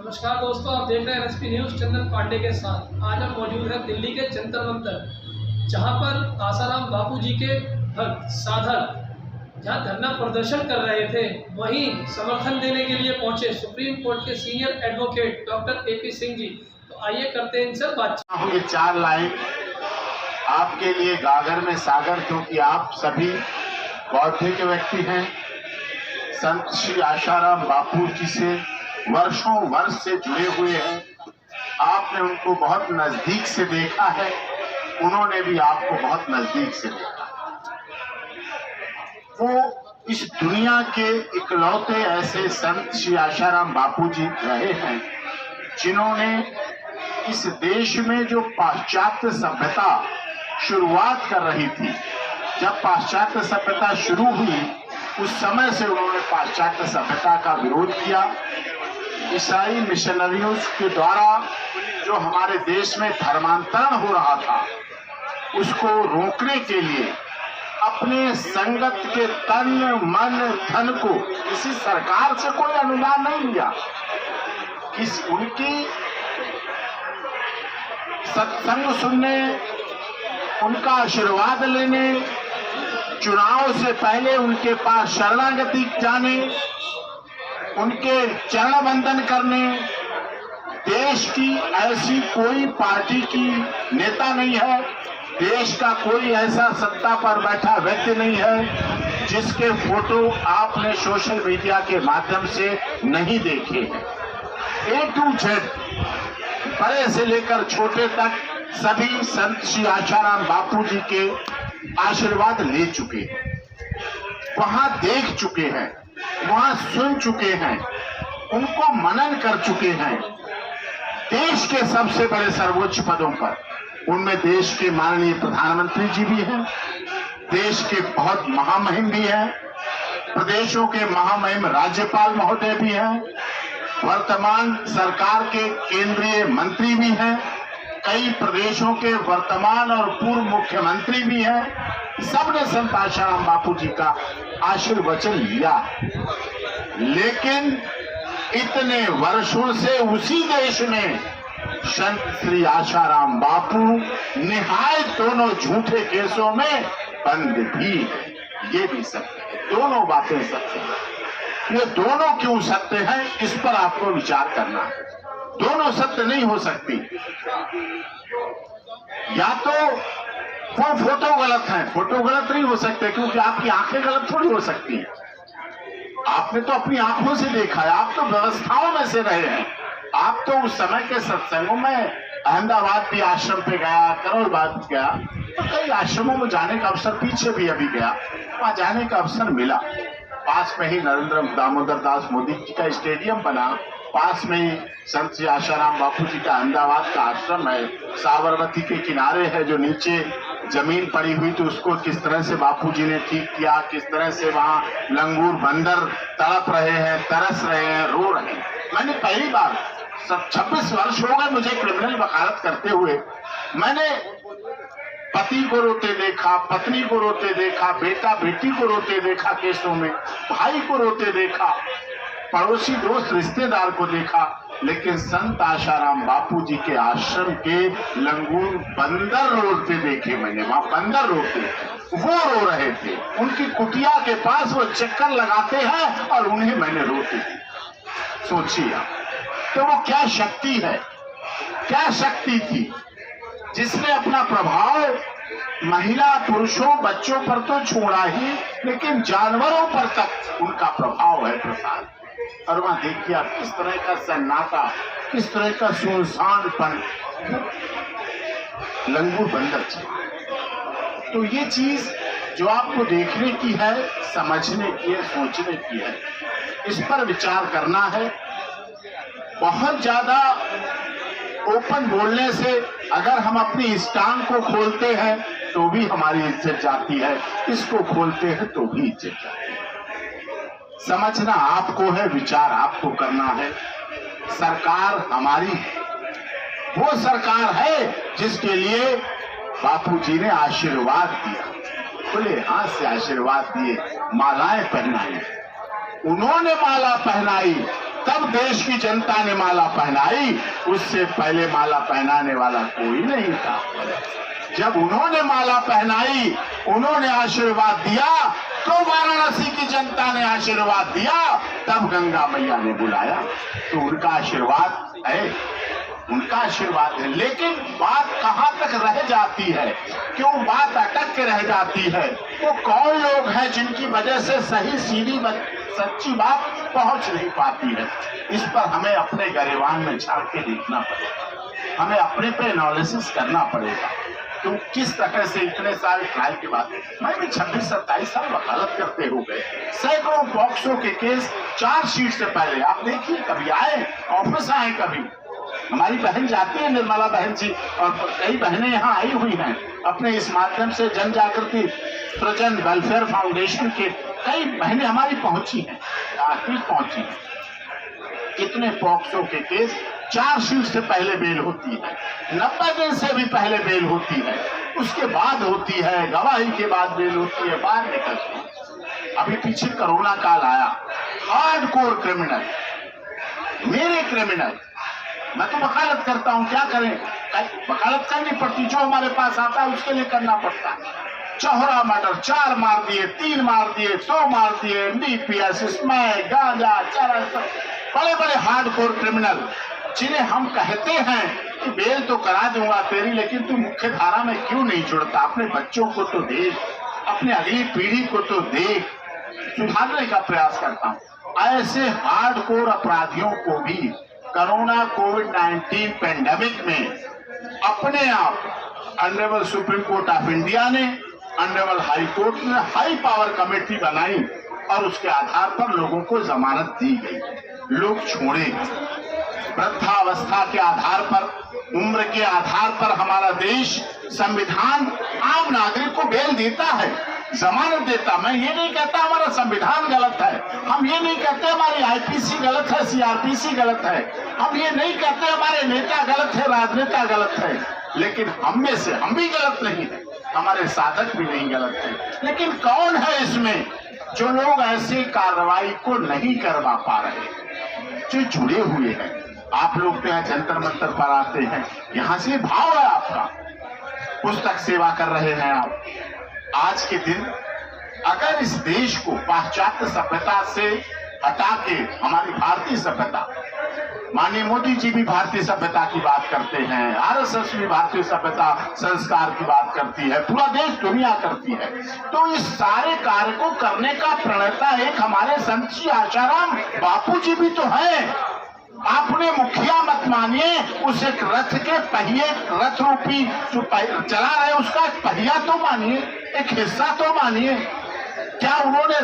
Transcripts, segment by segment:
नमस्कार दोस्तों, आप देख रहे हैं एनएसपी न्यूज़ चंदन पांडे के साथ। आज हम मौजूद हैं दिल्ली के जंतर मंतर, जहां पर आसाराम बापू जी के भक्त साधक जहां धरना प्रदर्शन कर रहे थे, वहीं समर्थन देने के लिए पहुंचे सुप्रीम कोर्ट के senior advocate doctor A P Singh ji. तो आइए करते हैं इनसे बातचीत। ये 4 लाइन आपके लिए गागर में सागर, क्योंकि आप सभी बौद्धिक व्यक्ति हैं। संत श्री आसाराम बापू जी से वर्षों वर्ष से जुड़े हुए हैं। आपने उनको बहुत नजदीक से देखा है, उन्होंने भी आपको बहुत नजदीक से देखा। वो इस दुनिया के इकलौते ऐसे संत श्री आसाराम बापू जी रहे हैं जिन्होंने इस देश में जो पाश्चात्य सभ्यता शुरुआत कर रही थी, जब पाश्चात्य सभ्यता शुरू हुई उस समय से उन्होंने पाश्चात्य सभ्यता का विरोध किया। ईसाई मिशनरियों के द्वारा जो हमारे देश में धर्मांतरण हो रहा था, उसको रोकने के लिए अपने संगत के तन मन धन को, किसी सरकार से कोई अनुदान नहीं लिया, उनकी सत्संग सुनने, उनका आशीर्वाद लेने, चुनाव से पहले उनके पास शरणागति जाने, उनके चरण वंदन करने। देश की ऐसी कोई पार्टी की नेता नहीं है, देश का कोई ऐसा सत्ता पर बैठा व्यक्ति नहीं है जिसके फोटो आपने सोशल मीडिया के माध्यम से नहीं देखे हैं। A to Z, बड़े से लेकर छोटे तक सभी संत श्री आसाराम बापू जी के आशीर्वाद ले चुके हैं, वहां देख चुके हैं, वहां सुन चुके हैं, उनको मनन कर चुके हैं। देश के सबसे बड़े सर्वोच्च पदों पर, उनमें देश के माननीय प्रधानमंत्री जी भी हैं, देश के बहुत महामहिम भी हैं, प्रदेशों के महामहिम राज्यपाल महोदय भी हैं, वर्तमान सरकार के केंद्रीय मंत्री भी हैं, कई प्रदेशों के वर्तमान और पूर्व मुख्यमंत्री भी हैं। सबने संत आसाराम बापू जी का आशीर्वचन लिया। लेकिन इतने वर्षों से उसी देश में संत श्री आसाराम बापू निहायत दोनों झूठे केसों में बंद भी है। ये भी सत्य है, दोनों बातें सत्य हैं। ये दोनों क्यों सत्य हैं, इस पर आपको विचार करना है। दोनों सत्य नहीं हो सकती। या तो वो फोटो गलत है, फोटो गलत नहीं हो सकते क्योंकि आपकी आंखें गलत थोड़ी हो सकती हैं। आपने तो अपनी आंखों से देखा है, आप तो व्यवस्थाओं में से रहे हैं। आप तो उस समय के सत्संगों में अहमदाबाद भी आश्रम पे गया, करोलबाग भी गया, तो कई आश्रमों में जाने का अवसर, पीछे भी अभी गया, वहां जाने का अवसर मिला। पास में ही नरेंद्र दामोदर दास मोदी जी का स्टेडियम बना, पास में ही संत श्री आसाराम बापू जी का अहमदाबाद का आश्रम है, साबरमती के किनारे है, जो नीचे जमीन पड़ी हुई तो उसको किस तरह से बापू जी ने ठीक किया, किस तरह से वहाँ लंगूर बंदर तड़प रहे हैं, तरस रहे हैं, रो रहे हैं। मैंने पहली बार 26 वर्ष हो गए मुझे क्रिमिनल वकालत करते हुए, मैंने पति को रोते देखा, पत्नी को रोते देखा, बेटा बेटी को रोते देखा केसों में, भाई को रोते देखा, पड़ोसी दोस्त रिश्तेदार को देखा, लेकिन संत आसाराम बापू जी के आश्रम के लंगूर बंदर रोते देखे मैंने। वहां बंदर रोते, वो रो रहे थे, उनकी कुटिया के पास वो चक्कर लगाते हैं और उन्हें मैंने रोते थे। सोचिए आप, तो वो क्या शक्ति है, क्या शक्ति थी जिसने अपना प्रभाव महिला पुरुषों बच्चों पर तो छोड़ा ही, लेकिन जानवरों पर तक उनका प्रभाव है प्रसाद। और वहां देखिए आप किस तरह का सन्नाटा, किस तरह का सुनसानपन, लंगूर बंदर चाहिए। तो ये चीज जो आपको देखने की है, समझने की है, सोचने की है, इस पर विचार करना है। बहुत ज्यादा ओपन बोलने से अगर हम अपनी इस टांग को खोलते हैं तो भी हमारी इज्जत जाती है, इसको खोलते हैं तो भी इज्जत जाती है। समझना आपको है, विचार आपको करना है। सरकार हमारी है, वो सरकार है जिसके लिए बापू जी ने आशीर्वाद दिया, खुले हाथ से आशीर्वाद दिए, मालाएं पहनाई, उन्होंने माला पहनाई तब देश की जनता ने माला पहनाई, उससे पहले माला पहनाने वाला कोई नहीं था। जब उन्होंने माला पहनाई, उन्होंने आशीर्वाद दिया, तो वाराणसी की जनता ने आशीर्वाद दिया, तब गंगा मैया ने बुलाया। तो उनका आशीर्वाद है, उनका आशीर्वाद है। लेकिन बात कहां तक रह जाती है, क्यों बात अटक के रह जाती है? वो कौन लोग हैं जिनकी वजह से सही सीधी सच्ची बात पहुंच नहीं पाती है? इस पर हमें अपने गरिवान में झांक के देखना पड़ेगा, हमें अपने पे एनालिसिस करना पड़ेगा। तो किस तरह से इतने सारे ट्रायल के बाद, मैं भी 26-27 साल वकालत करते हो गए, सैकड़ों पॉक्सो के केस चार्जशीट से पहले आप देखिए, कभी आए ऑफिस आए, कभी हमारी बहन जाती है, निर्मला बहन जी, और कई बहनें यहाँ आई हुई हैं अपने इस माध्यम से, जन जागृति सृजन वेलफेयर फाउंडेशन के कई बहनें हमारी पहुंची हैं, आखिर पहुंची हैं। कितने पॉक्सो के केस चार्जशीट से पहले बेल होती है, 90 दिन से भी पहले बेल होती है, उसके बाद होती है, गवाही के बाद बेल होती है, बाहर निकलती है। अभी पीछे कोरोना काल आया, हार्डकोर क्रिमिनल, मेरे क्रिमिनल, मैं तो वकालत करता हूं, क्या करें, वकालत करनी पड़ती, जो हमारे पास आता है उसके लिए करना पड़ता है। चौहरा मर्डर, 4 मार दिए, 3 मार दिए, 2 मार दिए, डीपीएस, स्मैक, गांजा, चरस, बड़े बड़े हार्डकोर क्रिमिनल, जिन्हें हम कहते हैं कि बेल तो करा दूंगा तेरी, लेकिन तू मुख्य धारा में क्यों नहीं जुड़ता? अपने बच्चों को तो देख, अपने अगली पीढ़ी को तो देख। सुधारने का प्रयास करता हूं। ऐसे हार्डकोर अपराधियों को भी कोरोना कोविड-19 पेंडेमिक में अपने आप honourable supreme court of India ने, ऑनरेबल हाई कोर्ट ने हाई पावर कमेटी बनाई और उसके आधार पर लोगों को जमानत दी गई। लोग छोड़े गए। वृद्धावस्था के आधार पर, उम्र के आधार पर हमारा देश संविधान आम नागरिक को बेल देता है, जमानत देता। मैं ये नहीं कहता हमारा संविधान गलत है, हम ये नहीं कहते हमारी आईपीसी गलत है, सीआरपीसी गलत है, हम ये नहीं कहते हमारे नेता गलत है, राजनेता गलत है, लेकिन हम में से हम भी गलत नहीं है, हमारे साधक भी नहीं गलत है। लेकिन कौन है इसमें जो लोग ऐसी कार्रवाई को नहीं करवा पा रहे, जो जुड़े हुए हैं? आप लोग तो यहाँ जंतर मंतर पर आते हैं, यहाँ से भाव है आपका, पुस्तक सेवा कर रहे हैं आप। आज के दिन अगर इस देश को पाश्चात्य सभ्यता से हटा के हमारी भारतीय सभ्यता, माननीय मोदी जी भी भारतीय सभ्यता की बात करते हैं, आरएसएस भी भारतीय सभ्यता संस्कार की बात करती है, पूरा देश दुनिया करती है, तो इस सारे कार्य को करने का प्रणेता एक हमारे संत श्री आशाराम बापू जी भी तो है। आपने मुखिया मत मानिए, उस एक रथ के पहिए, रथ रूपी जो चला रहे उसका एक पहिया तो मानिए, एक हिस्सा तो मानिए। क्या उन्होंने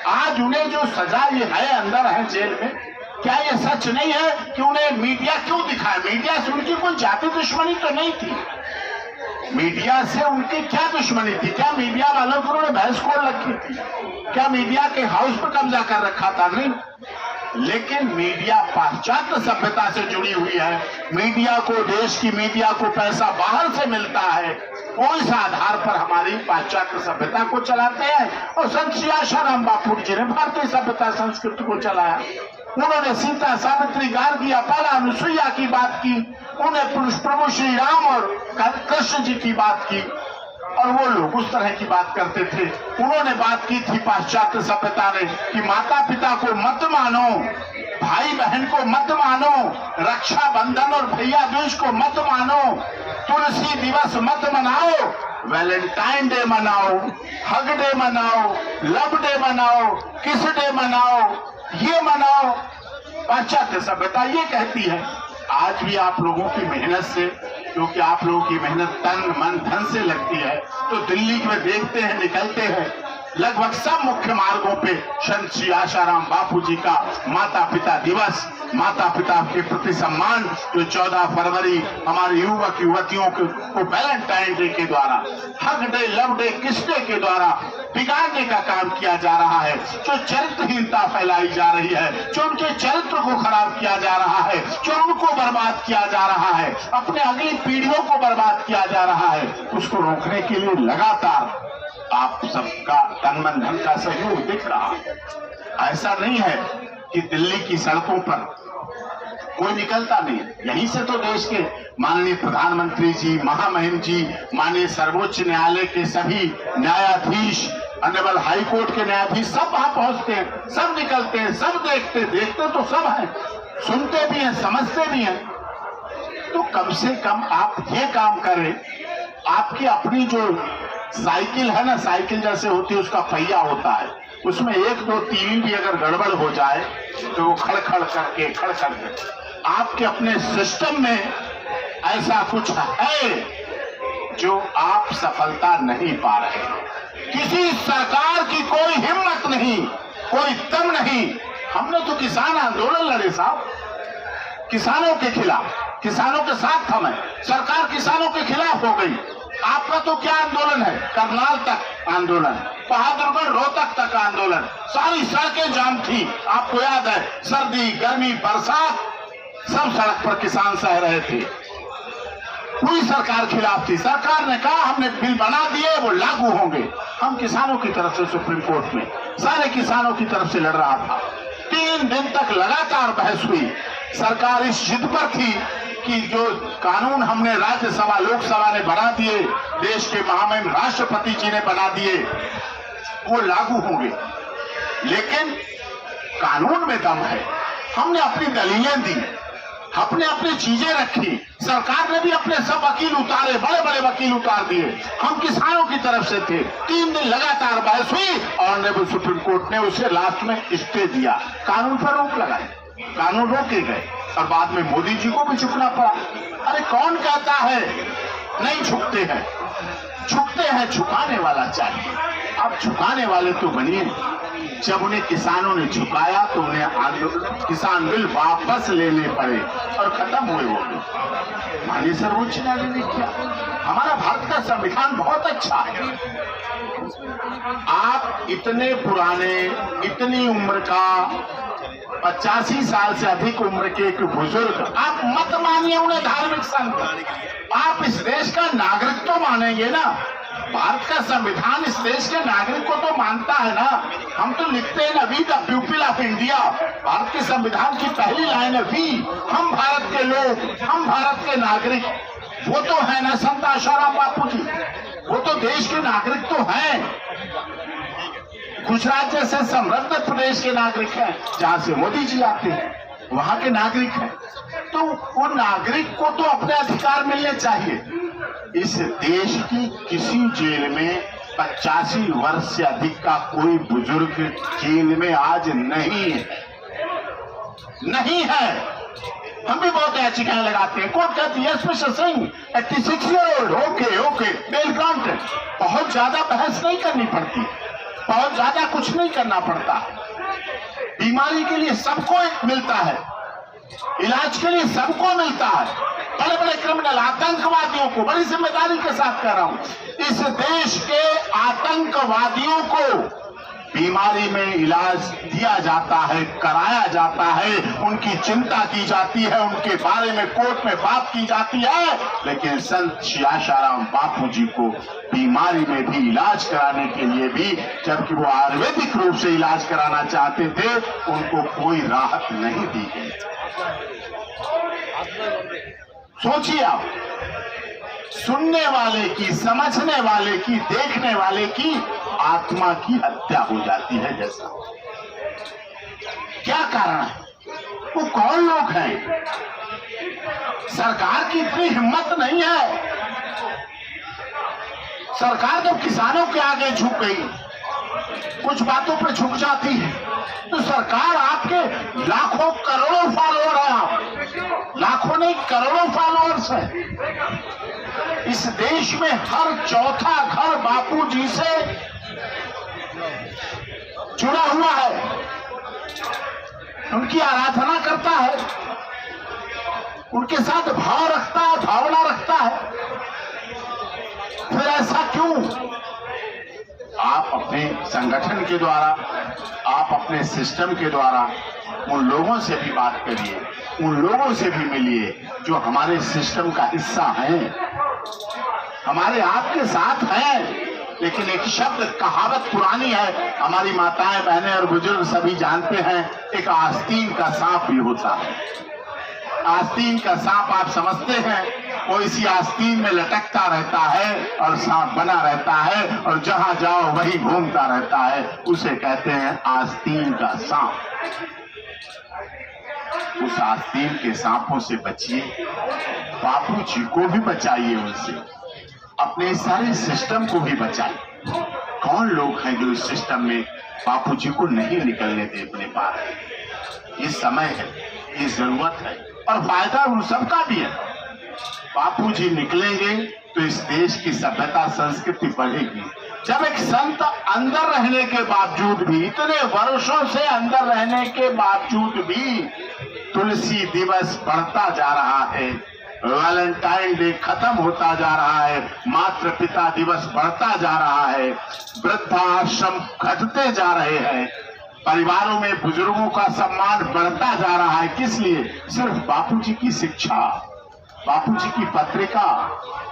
आज उन्हें जो सजा ये है, अंदर है जेल में, क्या ये सच नहीं है कि उन्हें मीडिया क्यों दिखाया? मीडिया से उनकी कोई जाति दुश्मनी तो नहीं थी, मीडिया से उनकी क्या दुश्मनी थी? क्या मीडिया वालों को उन्होंने भैंस खोल रखी थी? क्या मीडिया के हाउस पर कब्जा कर रखा था? नहीं। लेकिन मीडिया पाश्चात्य सभ्यता से जुड़ी हुई है, मीडिया को, देश की मीडिया को पैसा बाहर से मिलता है, वो इस आधार पर हमारी पाश्चात्य सभ्यता को चलाते हैं। और संत श्री आशाराम बापू जी ने भारतीय सभ्यता संस्कृति को चलाया। उन्होंने सीता, सावित्री, गार्गी, अपाला, अनुसुईया की बात की, उन्हें प्रभु श्री राम और कृष्ण जी की बात की, और वो लोग उस तरह की बात करते थे। उन्होंने बात की थी पाश्चात्य सभ्यता ने कि माता पिता को मत मानो, भाई बहन को मत मानो, रक्षा बंधन और भैया दूज को मत मानो, तुलसी दिवस मत मनाओ, वैलेंटाइन डे मनाओ, हग डे मनाओ, लव डे मनाओ, किस डे मनाओ, ये मनाओ। पाश्चात्य सभ्यता ये कहती है। आज भी आप लोगों की मेहनत से, क्योंकि आप लोगों की मेहनत तन मन धन से लगती है, तो दिल्ली में देखते हैं, निकलते हैं, लगभग सब मुख्य मार्गों पे संत श्री आशाराम बापू जी का माता पिता दिवस, माता पिता के प्रति सम्मान, जो 14 फरवरी हमारे युवक युवतियों को वैलेंटाइन डे के द्वारा, हग डे, लव डे, किस डे के द्वारा बिगाड़ने का काम किया जा रहा है, जो चरित्रहीनता फैलाई जा रही है, जो उनके चरित्र को खराब किया जा रहा है, जो उनको बर्बाद किया जा रहा है, अपने अगली पीढ़ियों को बर्बाद किया जा रहा है, उसको रोकने के लिए लगातार आप सबका तन मन धन का सहयोग दिख रहा है। ऐसा नहीं है कि दिल्ली की सड़कों पर कोई निकलता नहीं। यहीं से तो देश के माननीय प्रधानमंत्री जी, महामहिम जी, माननीय सर्वोच्च न्यायालय के सभी न्यायाधीश, ऑनरेबल हाई कोर्ट के न्यायाधीश सब वहां पहुंचते हैं, सब निकलते हैं, सब देखते तो सब हैं, सुनते भी हैं, समझते भी हैं। तो कम से कम आप ये काम करें, आपकी अपनी जो साइकिल है ना, साइकिल जैसे होती है, उसका पहिया होता है, उसमें 1 2 3 भी अगर गड़बड़ हो जाए तो वो खड़ करके आपके अपने सिस्टम में ऐसा कुछ है जो आप सफलता नहीं पा रहे हैं। किसी सरकार की कोई हिम्मत नहीं, कोई दम नहीं। हमने तो किसान आंदोलन लड़े साहब, किसानों के खिलाफ, किसानों के साथ हम हैं। सरकार किसानों के खिलाफ हो गई। आपका तो क्या आंदोलन है, करनाल तक आंदोलन, बहादुरगढ़ रोहतक तक आंदोलन, सारी सड़कें जाम थी, आपको याद है, सर्दी गर्मी बरसात सब सड़क पर किसान सह रहे थे। पूरी सरकार खिलाफ थी। सरकार ने कहा हमने बिल बना दिए, वो लागू होंगे। हम किसानों की तरफ से सुप्रीम कोर्ट में सारे किसानों की तरफ से लड़ रहा था। 3 दिन तक लगातार बहस हुई। सरकार इस जिद पर थी कि जो कानून हमने राज्यसभा लोकसभा ने बना दिए, देश के महामहिम राष्ट्रपति जी ने बना दिए, वो लागू होंगे। लेकिन कानून में दम है। हमने अपनी दलीलें दी, अपने अपनी चीजें रखी। सरकार ने भी अपने सब वकील उतारे, बड़े बड़े वकील उतार दिए। हम किसानों की तरफ से थे। 3 दिन लगातार बहस हुई और ऑनरेबल सुप्रीम कोर्ट ने उसे लास्ट में स्टे दिया, कानून पर रोक लगाई, कानून रोके गए और बाद में मोदी जी को भी झुकना पड़ा। अरे कौन कहता है नहीं झुकते हैं? झुकते हैं, झुकाने वाला चाहिए। आप झुकाने वाले तो बनिए। जब उन्हें किसानों ने झुकाया तो उन्हें आंदोलन, किसान बिल वापस लेने पड़े और खत्म हुए वो बिल। माननीय सर्वोच्च न्यायालय ने किया। हमारा भारत का संविधान बहुत अच्छा है। आप इतने पुराने, इतनी उम्र का, 85 साल से अधिक उम्र के एक बुजुर्ग, आप मत मानिए उन्हें धार्मिक संत, आप इस देश का नागरिक तो मानेंगे ना। भारत का संविधान इस देश के नागरिक को तो मानता है ना। हम तो लिखते हैं ना, we the people of India. Bharat के संविधान की पहली लाइन है वी, हम भारत के लोग, हम भारत के नागरिक। वो तो है ना संत आशाराम बापू जी, वो तो देश के नागरिक तो हैं। गुजरात जैसे समृद्ध प्रदेश के नागरिक हैं, जहां से मोदी जी आते हैं, वहां के नागरिक हैं। तो वो नागरिक को तो अपने अधिकार मिलने चाहिए। इस देश की किसी जेल में 85 वर्ष से अधिक का कोई बुजुर्ग जेल में आज नहीं है, नहीं है। हम भी बहुत याचिकाएं लगाते हैं, कोर्ट कहती है mister Singh 86 year old, okay bell granted. बहुत ज्यादा बहस नहीं करनी पड़ती, बहुत ज्यादा कुछ नहीं करना पड़ता। बीमारी के लिए सबको मिलता है, इलाज के लिए सबको मिलता है। बड़े बड़े क्रिमिनल आतंकवादियों को बड़ी जिम्मेदारी के साथ कह रहा हूं, इस देश के आतंकवादियों को बीमारी में इलाज दिया जाता है, कराया जाता है, उनकी चिंता की जाती है, उनके बारे में कोर्ट में बात की जाती है। लेकिन संत श्री आशाराम बापू जी को बीमारी में भी इलाज कराने के लिए भी, जबकि वो आयुर्वेदिक रूप से इलाज कराना चाहते थे, उनको कोई राहत नहीं दी गई। सोचिए आप, सुनने वाले की, समझने वाले की, देखने वाले की आत्मा की हत्या हो जाती है। जैसा क्या कारण है? वो कौन लोग हैं? सरकार की इतनी हिम्मत नहीं है। सरकार जब किसानों के आगे झुक गई, कुछ बातों पर झुक जाती है, तो सरकार आपके लाखों करोड़ों फॉलोअर हैं, आप लाखों नहीं करोड़ों फॉलोअर्स हैं। इस देश में हर चौथा घर बापू जी से जुड़ा हुआ है, उनकी आराधना करता है, उनके साथ भाव रखता है, भावना रखता है। फिर ऐसा क्यों? आप अपने संगठन के द्वारा, आप अपने सिस्टम के द्वारा उन लोगों से भी बात करिए, उन लोगों से भी मिलिए जो हमारे सिस्टम का हिस्सा हैं, हमारे आपके साथ हैं। लेकिन एक शब्द कहावत पुरानी है, हमारी माताएं बहनें और बुजुर्ग सभी जानते हैं, एक आस्तीन का सांप भी होता है। आस्तीन का सांप आप समझते हैं, वो इसी आस्तीन में लटकता रहता है और सांप बना रहता है और जहां जाओ वहीं घूमता रहता है, उसे कहते हैं आस्तीन का सांप। उस आस्तीन के सांपों से बचिए, बापूजी को भी बचाइए, उनसे अपने सारे सिस्टम को भी बचाइए। कौन लोग हैं जो इस सिस्टम में बापूजी को नहीं निकलने दे अपने पास? ये समय है, ये जरूरत है और फायदा उन सबका भी है। बापूजी निकलेंगे तो इस देश की सभ्यता संस्कृति बढ़ेगी। जब एक संत अंदर रहने के बावजूद भी, इतने वर्षों से अंदर रहने के बावजूद भी तुलसी दिवस बढ़ता जा रहा है, वैलेंटाइन डे खत्म होता जा रहा है, मातृ पिता दिवस बढ़ता जा रहा है, वृद्धाश्रम घटते जा रहे हैं, परिवारों में बुजुर्गों का सम्मान बढ़ता जा रहा है, किस लिए? सिर्फ बापूजी की शिक्षा, बापूजी की पत्रिका,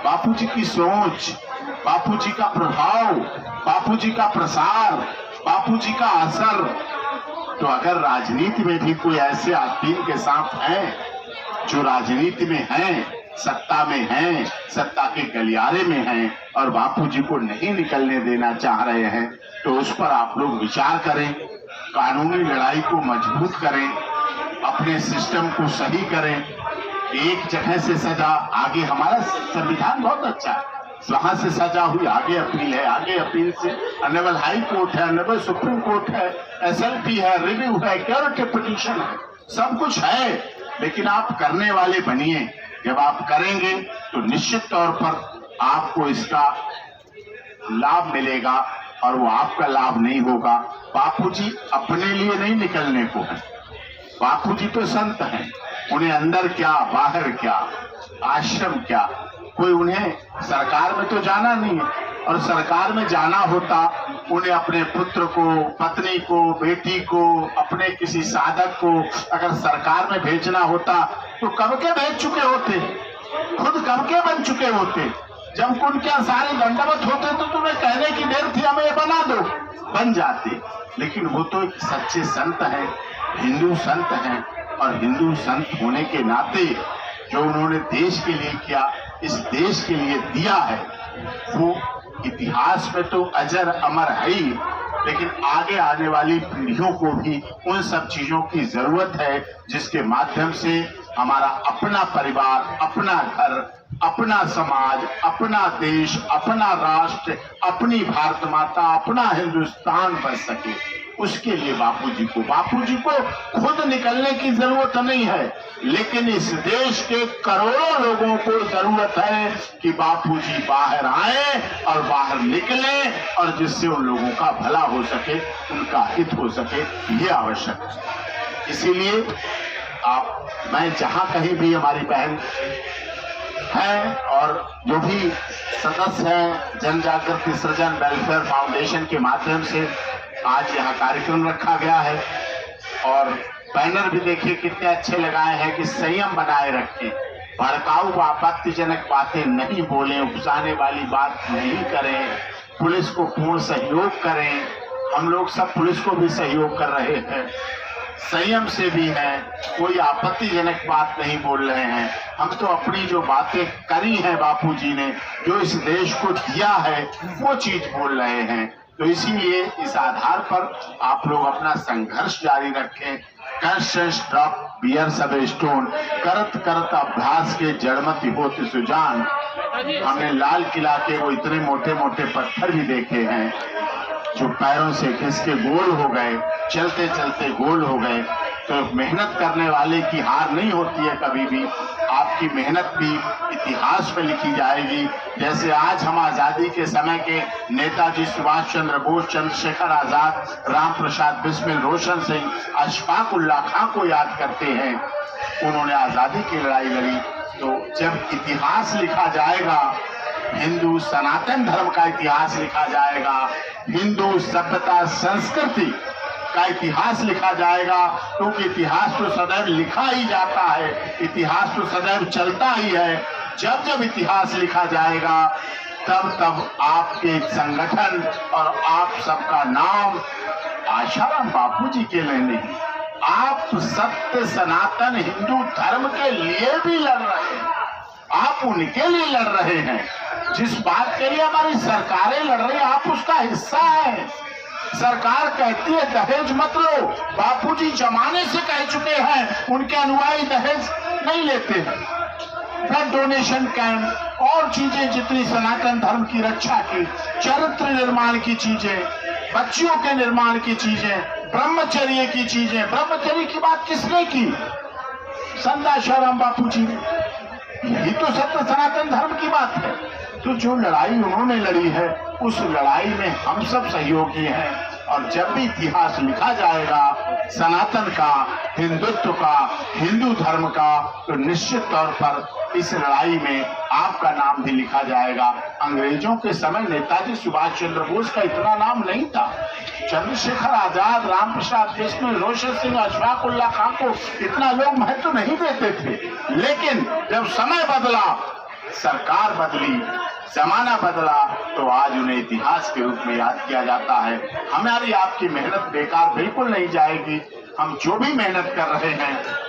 बापूजी की सोच, बापूजी का प्रभाव, बापूजी का प्रसार, बापूजी का असर। तो अगर राजनीति में भी कोई ऐसे आस्तीन के सांप हैं जो राजनीति में हैं, सत्ता में हैं, सत्ता के गलियारे में हैं और बापूजी को नहीं निकलने देना चाह रहे हैं, तो उस पर आप लोग विचार करें, कानूनी लड़ाई को मजबूत करें, अपने सिस्टम को सही करें। एक जगह से सजा, आगे हमारा संविधान बहुत अच्छा है, वहां से सजा हुई, आगे अपील है, आगे अपील से ऑनरेबल हाई कोर्ट है, ऑनरेबल सुप्रीम कोर्ट है, एसएलपी है, रिव्यू है, क्योरिटी पिटीशन है, सब कुछ है। लेकिन आप करने वाले बनिए। जब आप करेंगे तो निश्चित तौर पर आपको इसका लाभ मिलेगा और वो आपका लाभ नहीं होगा। बापूजी अपने लिए नहीं निकलने को है, बापूजी तो संत हैं, उन्हें अंदर क्या बाहर क्या, आश्रम क्या, कोई उन्हें सरकार में तो जाना नहीं है। और सरकार में जाना होता, उन्हें अपने पुत्र को, पत्नी को, बेटी को, अपने किसी साधक को अगर सरकार में भेजना होता तो कब के भेज चुके होते, खुद कब के बन चुके होते। जब उनके सारे दंडवत होते तो तुम्हें कहने की देर थी, हमें ये बना दो, बन जाते। लेकिन वो तो एक सच्चे संत हैं, हिंदू संत हैं और हिंदू संत होने के नाते जो उन्होंने देश के लिए किया, इस देश के लिए दिया है, वो इतिहास में तो अजर अमर है ही, लेकिन आगे आने वाली पीढ़ियों को भी उन सब चीजों की जरूरत है जिसके माध्यम से हमारा अपना परिवार, अपना घर, अपना समाज, अपना देश, अपना राष्ट्र, अपनी भारत माता, अपना हिंदुस्तान बन सके। उसके लिए बापूजी को खुद निकलने की जरूरत नहीं है, लेकिन इस देश के करोड़ों लोगों को जरूरत है कि बापूजी बाहर आए और बाहर निकले और जिससे उन लोगों का भला हो सके, उनका हित हो सके, ये आवश्यक है। इसीलिए मैं जहां कहीं भी हमारी बहन हैं और जो भी सदस्य हैं जन जागृति सृजन वेलफेयर फाउंडेशन के माध्यम से आज यहाँ कार्यक्रम रखा गया है और बैनर भी देखिए कितने अच्छे लगाए हैं कि संयम बनाए रखें, भड़काऊ व आपत्तिजनक बातें नहीं बोलें, उकसाने वाली बात नहीं करें, पुलिस को पूर्ण सहयोग करें। हम लोग सब पुलिस को भी सहयोग कर रहे हैं, संयम से भी हैं, कोई आपत्तिजनक बात नहीं बोल रहे हैं। हम तो अपनी जो बातें करी हैं बापूजी ने, जो इस देश को दिया है, वो चीज बोल रहे हैं। तो इसीलिए इस आधार पर आप लोग अपना संघर्ष जारी रखें। कंस्टेंस ड्रॉप बियर सब स्टोन, करत करत अभ्यास के जड़मति होते सुजान। हमने लाल किला के वो इतने मोटे मोटे पत्थर भी देखे हैं जो पैरों से खिसके गोल हो गए, चलते चलते गोल हो गए। तो मेहनत करने वाले की हार नहीं होती है कभी भी। आपकी मेहनत भी इतिहास में लिखी जाएगी। जैसे आज हम आजादी के समय के नेताजी सुभाष चंद्र बोस, चंद्रशेखर आजाद, राम प्रसाद बिस्मिल, रोशन सिंह, अशफाक उल्लाह खां को याद करते हैं, उन्होंने आजादी की लड़ाई लड़ी। तो जब इतिहास लिखा जाएगा, हिंदू सनातन धर्म का इतिहास लिखा जाएगा, हिंदू सभ्यता संस्कृति का इतिहास लिखा जाएगा, क्योंकि इतिहास तो सदैव लिखा ही जाता है, इतिहास तो सदैव चलता ही है। जब जब इतिहास लिखा जाएगा तब आपके संगठन और आप सबका नाम आशाराम बापूजी के लिए नहीं, आप सत्य सनातन हिंदू धर्म के लिए भी लड़ रहे हैं, आप उनके लिए लड़ रहे हैं। जिस बात के लिए हमारी सरकारें लड़ रही है, आप उसका हिस्सा है। सरकार कहती है दहेज मत लो, बापूजी जमाने से कह चुके हैं उनके अनुयायी दहेज नहीं लेते हैं। ब्लड डोनेशन कैंप और चीजें जितनी सनातन धर्म की रक्षा की, चरित्र निर्माण की चीजें, बच्चियों के निर्माण की चीजें, ब्रह्मचर्य की चीजें, ब्रह्मचर्य की बात किसने की? संत आशाराम बापूजी ने। यही तो सत्य सनातन धर्म की बात है। तो जो लड़ाई उन्होंने लड़ी है, उस लड़ाई में हम सब सहयोगी हैं। और जब भी इतिहास लिखा जाएगा सनातन का, हिंदुत्व का, हिंदू धर्म का, तो निश्चित तौर पर इस लड़ाई में आपका नाम भी लिखा जाएगा। अंग्रेजों के समय नेताजी सुभाष चंद्र बोस का इतना नाम नहीं था। चंद्रशेखर आजाद, राम प्रसाद बिस्मिल, रोशन सिंह, अशफाक उल्लाह खां को इतना लोग महत्व नहीं देते थे। लेकिन जब समय बदला, सरकार बदली, जमाना बदला, तो आज उन्हें इतिहास के रूप में याद किया जाता है। हमारी आपकी मेहनत बेकार बिल्कुल नहीं जाएगी। हम जो भी मेहनत कर रहे हैं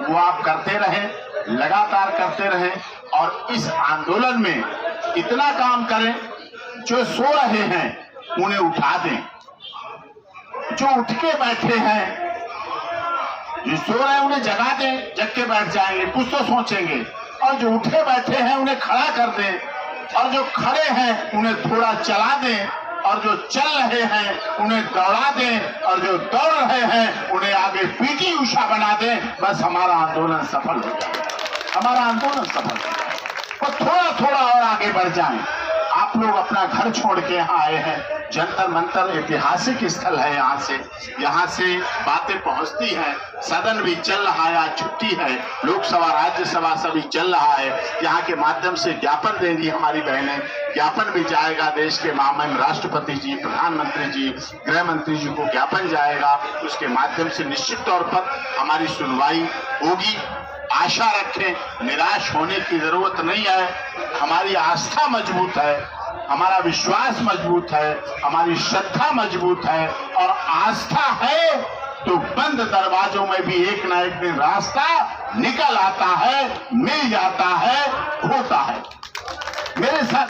वो आप करते रहें, लगातार करते रहें, और इस आंदोलन में इतना काम करें, जो सो रहे हैं उन्हें उठा दें, जो उठ के बैठे हैं, जो सो रहे हैं उन्हें जगा दें, जग के बैठ जाएंगे, कुछ तो सोचेंगे। और जो उठे बैठे हैं उन्हें खड़ा कर दें, और जो खड़े हैं उन्हें थोड़ा चला दें, और जो चल रहे हैं उन्हें दौड़ा दें, और जो दौड़ रहे हैं उन्हें आगे पीटी उषा बना दें। बस हमारा आंदोलन सफल हो जाए, हमारा आंदोलन सफल हो जाए। और थोड़ा थोड़ा और आगे बढ़ जाएं। आप लोग अपना घर छोड़ के यहाँ आए हैं। जंतर मंतर ऐतिहासिक स्थल है। यहाँ से बातें पहुँचती हैं। सदन भी चल रहा है, आज छुट्टी है, लोकसभा राज्यसभा सभी चल रहा है। यहाँ के माध्यम से ज्ञापन देंगी हमारी बहनें, ज्ञापन भी जाएगा देश के माननीय राष्ट्रपति जी, प्रधानमंत्री जी, गृह मंत्री जी को ज्ञापन जाएगा। उसके माध्यम से निश्चित तौर पर हमारी सुनवाई होगी। आशा रखें, निराश होने की जरूरत नहीं है। हमारी आस्था मजबूत है, हमारा विश्वास मजबूत है, हमारी श्रद्धा मजबूत है, और आस्था है तो बंद दरवाजों में भी एक न एक दिन रास्ता निकल आता है, मिल जाता है, होता है। मेरे साथ